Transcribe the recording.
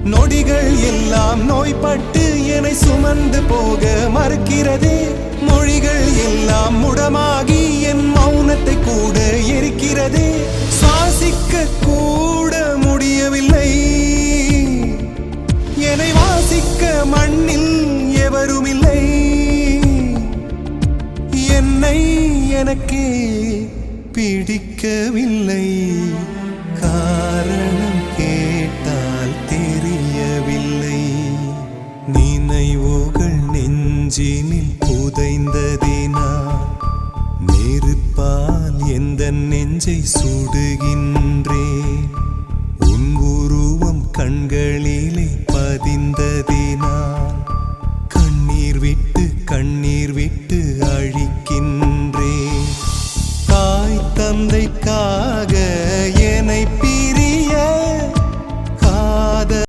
நொடிகள் எல்லாம் நோய்பட்டு என்னை சுமந்து போக மறுக்கிறதே. மொழிகள் எல்லாம் முடமாகி என் மௌனத்தை கூட எரிக்கிறதே. சுவாசிக்க கூட முடியவில்லை, என்னை வாசிக்க மண்ணில் எவருமில்லை. என்னை எனக்கே பிடிக்கவில்லை, காரணம் கேட்டால் தெரியவில்லை. நினைவுகள் நெஞ்சினில்